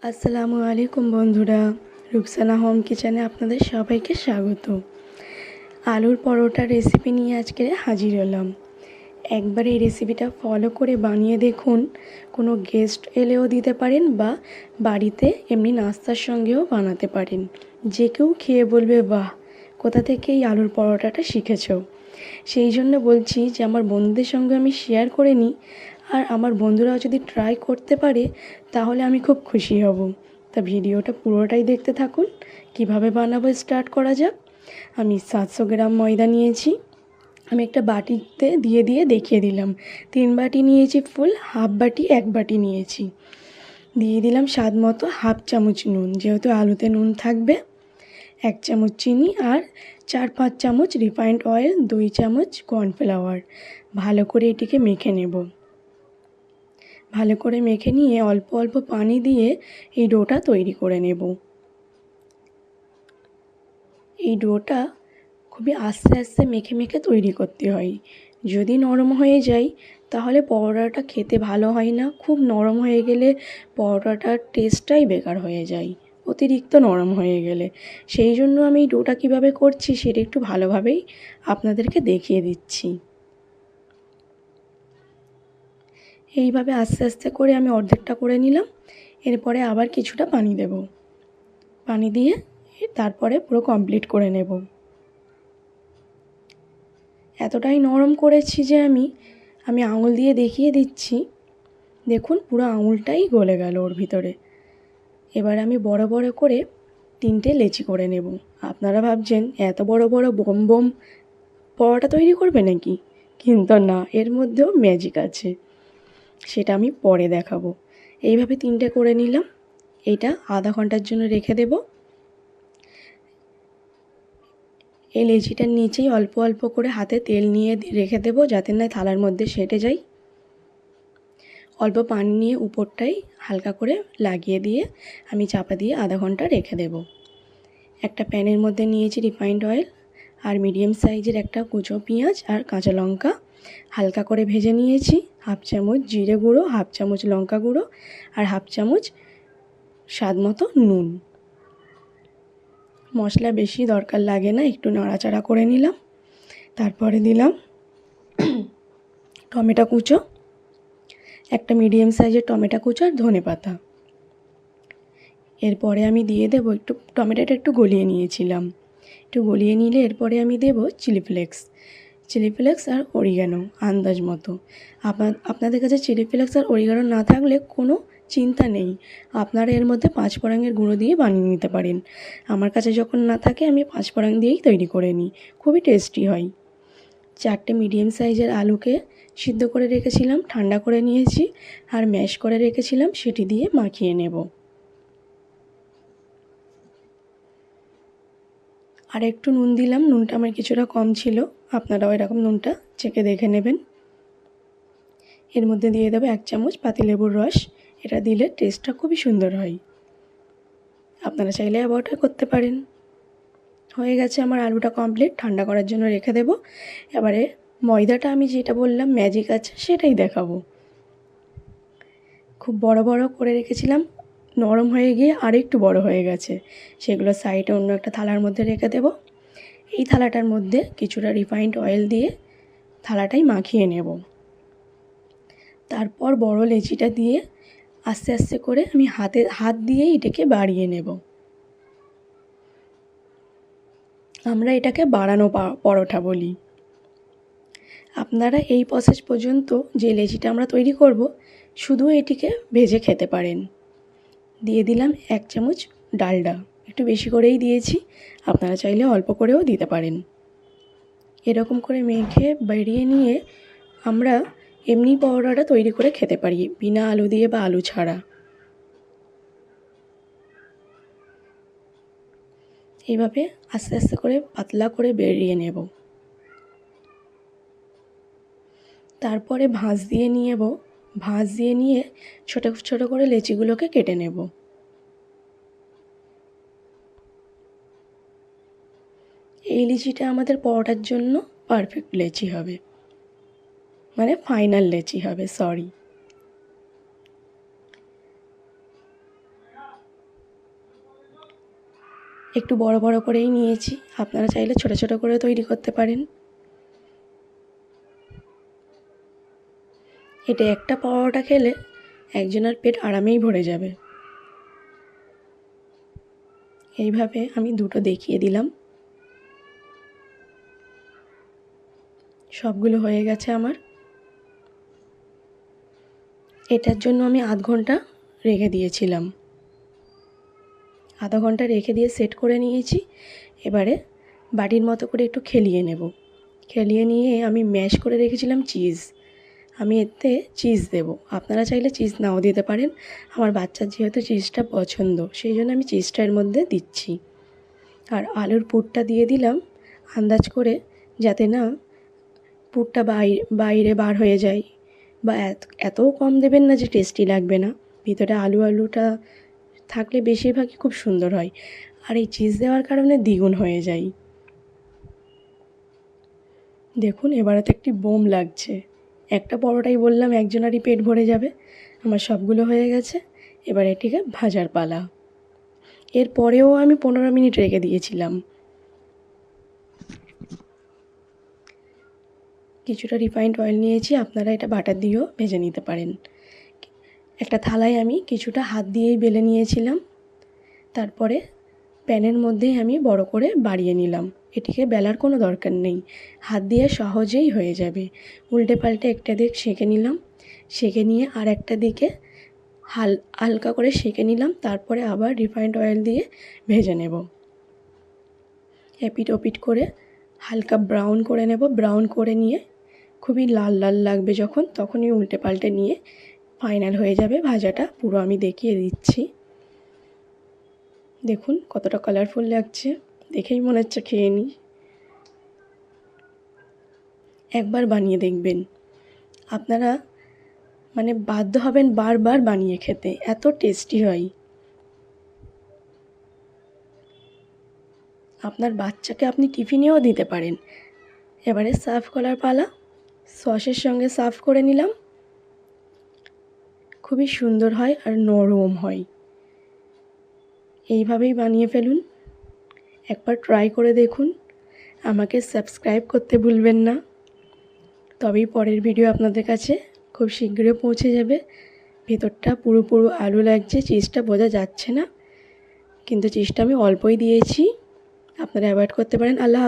আসসালামু আলাইকুম বন্ধুরা, রুকসানা হোম কিচেনে আপনাদের সবাইকে স্বাগত। আলুর পরোটা রেসিপি নিয়ে আজকে হাজির হলাম। একবার এই রেসিপিটা ফলো করে বানিয়ে দেখুন। কোনো গেস্ট এলেও দিতে পারেন বা বাড়িতে এমনি নাস্তার সঙ্গেও বানাতে পারেন। যে কেউ খেয়ে বলবে, বাহ, কোথা থেকে এই আলুর পরোটাটা শিখেছো। সেই জন্য বলছি যে আমার বন্ধুদের সঙ্গে আমি শেয়ার করে নিই, আর আমার বন্ধুরাও যদি ট্রাই করতে পারে তাহলে আমি খুব খুশি হব। তা ভিডিওটা পুরোটাই দেখতে থাকুন। কিভাবে বানাবো স্টার্ট করা যাক। আমি 700 গ্রাম ময়দা নিয়েছি। আমি একটা বাটিতে দিয়ে দেখিয়ে দিলাম। 3 বাটি নিয়েছি ফুল, হাফ বাটি 1 বাটি নিয়েছি। দিয়ে দিলাম স্বাদ মতো হাফ চামচ নুন, যেহেতু আলুতে নুন থাকবে। 1 চামচ চিনি আর 4-5 চামচ রিফাইন্ড অয়েল, 2 চামচ কর্নফ্লাওয়ার। ভালো করে এটিকে মেখে নেব। ভালো করে মেখে নিয়ে অল্প অল্প পানি দিয়ে এই ডোটা তৈরি করে নেব। এই ডোটা খুবই আস্তে আস্তে মেখে মেখে তৈরি করতে হয়। যদি নরম হয়ে যায় তাহলে পরোটাটা খেতে ভালো হয় না। খুব নরম হয়ে গেলে পরোটাটার টেস্টটাই বেকার হয়ে যায়, অতিরিক্ত নরম হয়ে গেলে। সেই জন্য আমি এই ডোটা কীভাবে করছি সেটা একটু ভালোভাবেই আপনাদেরকে দেখিয়ে দিচ্ছি। এইভাবে আস্তে আস্তে করে আমি অর্ধেকটা করে নিলাম। এরপরে আবার কিছুটা পানি দেব। পানি দিয়ে তারপরে পুরো কমপ্লিট করে নেব। এতটাই নরম করেছি যে আমি আঙুল দিয়ে দেখিয়ে দিচ্ছি। দেখুন, পুরো আঙুলটাই গলে গেল ওর ভিতরে। এবার আমি বড় বড় করে 3টে লেচি করে নেব। আপনারা ভাবছেন এত বড় বড় বোম বোম পরোটা তৈরি করবে নাকি? কিন্তু না, এর মধ্যেও ম্যাজিক আছে, সেটা আমি পরে দেখাবো। এইভাবে 3টে করে নিলাম। এটা আধা ঘন্টার জন্য রেখে দেব। এই লেচিটার নিচেই অল্প অল্প করে হাতে তেল নিয়ে রেখে দেবো, যাতে না থালার মধ্যে সেটে যায়। অল্প পানি নিয়ে উপরটাই হালকা করে লাগিয়ে দিয়ে আমি চাপা দিয়ে আধা ঘন্টা রেখে দেব। একটা প্যানের মধ্যে নিয়েছি রিফাইন্ড অয়েল আর মিডিয়াম সাইজের একটা কুচো পেঁয়াজ আর কাঁচা লঙ্কা হালকা করে ভেজে নিয়েছি। হাফ চামচ জিরে গুঁড়ো, হাফ চামচ লঙ্কা গুঁড়ো আর হাফ চামচ স্বাদ মতো নুন। মশলা বেশি দরকার লাগে না, একটু নাড়াচাড়া করে নিলাম। তারপরে দিলাম টমেটো কুচো, একটা মিডিয়াম সাইজের টমেটো কুচো আর ধনে পাতা। এরপরে আমি দিয়ে দেবো, টমেটোটা একটু গলিয়ে নিয়েছিলাম। একটু গলিয়ে নিলে এরপরে আমি দেবো চিলি ফ্লেক্স আর অরিগানো আন্দাজ মতো। আপনাদের কাছে চিলি ফ্লেক্স আর অরিগানো না থাকলে কোনো চিন্তা নেই, আপনারা এর মধ্যে 5 ফোড়নের গুঁড়ো দিয়ে বানিয়ে নিতে পারেন। আমার কাছে যখন না থাকে আমি 5 ফোড়ন দিয়েই তৈরি করে নিই, খুবই টেস্টি হয়। 4টে মিডিয়াম সাইজের আলুকে সিদ্ধ করে রেখেছিলাম, ঠান্ডা করে নিয়েছি আর ম্যাশ করে রেখেছিলাম, সেটি দিয়ে মাখিয়ে নেব। আর একটু নুন দিলাম, নুনটা আমার কিছুটা কম ছিল, আপনারাও এরকম নুনটা চেখে দেখে নেবেন। এর মধ্যে দিয়ে দেবো 1 চামচ পাতিলেবুর রস। এটা দিলে টেস্টটা খুবই সুন্দর হয়, আপনারা চাইলে অ্যাভয়েডও করতে পারেন। হয়ে গেছে আমার আলুটা কমপ্লিট, ঠান্ডা করার জন্য রেখে দেব। এবারে ময়দাটা আমি যেটা বললাম ম্যাজিক আছে সেটাই দেখাবো। খুব বড় বড় করে রেখেছিলাম, নরম হয়ে গিয়ে আর একটু বড় হয়ে গেছে। সেগুলো সাইডে অন্য একটা থালার মধ্যে রেখে দেব। এই থালাটার মধ্যে কিছুটা রিফাইন্ড অয়েল দিয়ে থালাটাই মাখিয়ে নেব। তারপর বড় লেচিটা দিয়ে আস্তে আস্তে করে আমি হাত দিয়ে এটাকে বাড়িয়ে নেব। আমরা এটাকে বাড়ানো পরোটা বলি। আপনারা এই প্রসেস পর্যন্ত যে লেচিটা আমরা তৈরি করব শুধু এটিকে ভেজে খেতে পারেন। দিয়ে দিলাম 1 চামচ ডালডা, একটু বেশি করেই দিয়েছি, আপনারা চাইলে অল্প করেও দিতে পারেন। এরকম করে মেখে বেরিয়ে নিয়ে আমরা এমনি পরোটাটা তৈরি করে খেতে পারি, বিনা আলু দিয়ে বা আলু ছাড়া। এইভাবে আস্তে আস্তে করে পাতলা করে বেরিয়ে নেব। তারপরে ভাঁজ দিয়ে নিয়ে ছোট ছোট করে লেচিগুলোকে কেটে নেব। এই লিচিটা আমাদের পরোটার জন্য পারফেক্ট লেচি হবে, মানে ফাইনাল লেচি হবে, সরি। একটু বড় বড় করেই নিয়েছি, আপনারা চাইলে ছোট ছোট করে তৈরি করতে পারেন। এটা একটা পরোটা খেলে একজনের পেট আরামেই ভরে যাবে। এইভাবে আমি দুটো দেখিয়ে দিলাম। সবগুলো হয়ে গেছে আমার। এটার জন্য আমি আধ ঘন্টা রেখে দিয়েছিলাম। আধা ঘন্টা রেখে দিয়ে সেট করে নিয়েছি। এবারে বাটির মতো করে একটু খেলিয়ে নেব। খেলিয়ে নিয়ে আমি ম্যাশ করে রেখেছিলাম চিজ। আমি এতে চিজ দেব, আপনারা চাইলে চিজ নাও দিতে পারেন। আমার বাচ্চার যেহেতু চিজটা পছন্দ, সেই জন্য আমি চিজটা এর মধ্যে দিচ্ছি। আর আলুর পুরটা দিয়ে দিলাম আন্দাজ করে, যাতে না পুরটা বাইরে বার হয়ে যায়, বা এতও কম দেবেন না যে টেস্টি লাগবে না। ভিতরে আলুটা থাকলে বেশিরভাগই খুব সুন্দর হয়, আর এই চিজ দেওয়ার কারণে দ্বিগুণ হয়ে যায়। দেখুন এবারে তো একটি বোম লাগছে। একটা পরোটাই বললাম একজনেরই পেট ভরে যাবে। আমার সবগুলো হয়ে গেছে। এবার এটিকে ভাজার পালা। এরপরেও আমি 15 মিনিট রেখে দিয়েছিলাম। কিছুটা রিফাইন্ড অয়েল নিয়েছি, আপনারা এটা বাটার দিয়েও ভেজে নিতে পারেন। একটা থালায় আমি কিছুটা হাত দিয়েই বেলে নিয়েছিলাম। তারপরে প্যানের মধ্যেই আমি বড় করে বাড়িয়ে নিলাম। এটিকে বেলার কোনো দরকার নেই, হাত দিয়ে সহজেই হয়ে যাবে। উল্টে পাল্টে একটা দিক সেঁকে নিলাম, সেঁকে নিয়ে আর একটা দিকে হালকা করে সেঁকে নিলাম। তারপরে আবার রিফাইন্ড অয়েল দিয়ে ভেজে নেব। এপিট ওপিট করে হালকা ব্রাউন করে নেব। ব্রাউন করে নিয়ে খুবই লাল লাল লাগবে যখন, তখনই উল্টে পাল্টে নিয়ে ফাইনাল হয়ে যাবে ভাজাটা। পুরো আমি দেখিয়ে দিচ্ছি। দেখুন কতটা কালারফুল লাগছে, দেখেই মনে হচ্ছে খেয়ে নিই। একবার বানিয়ে দেখবেন, আপনারা বাধ্য হবেন বারবার বানিয়ে খেতে, এত টেস্টি হয়। আপনার বাচ্চাকে আপনি টিফিনেও দিতে পারেন। এবারে সার্ভ করার পালা। সসের সঙ্গে সার্ভ করে নিলাম। খুবই সুন্দর হয় আর নরম হয়। এইভাবেই বানিয়ে ফেলুন, একবার ট্রাই করে দেখুন। আমাকে সাবস্ক্রাইব করতে ভুলবেন না, তবেই পরের ভিডিও আপনাদের কাছে খুব শীঘ্রই পৌঁছে যাবে। ভেতরটা পুরো আলু লাগছে, চিজটা বোঝা যাচ্ছে না, কিন্তু চিজটা আমি অল্পই দিয়েছি, আপনারা অ্যাভয়েড করতে পারেন। আল্লাহ।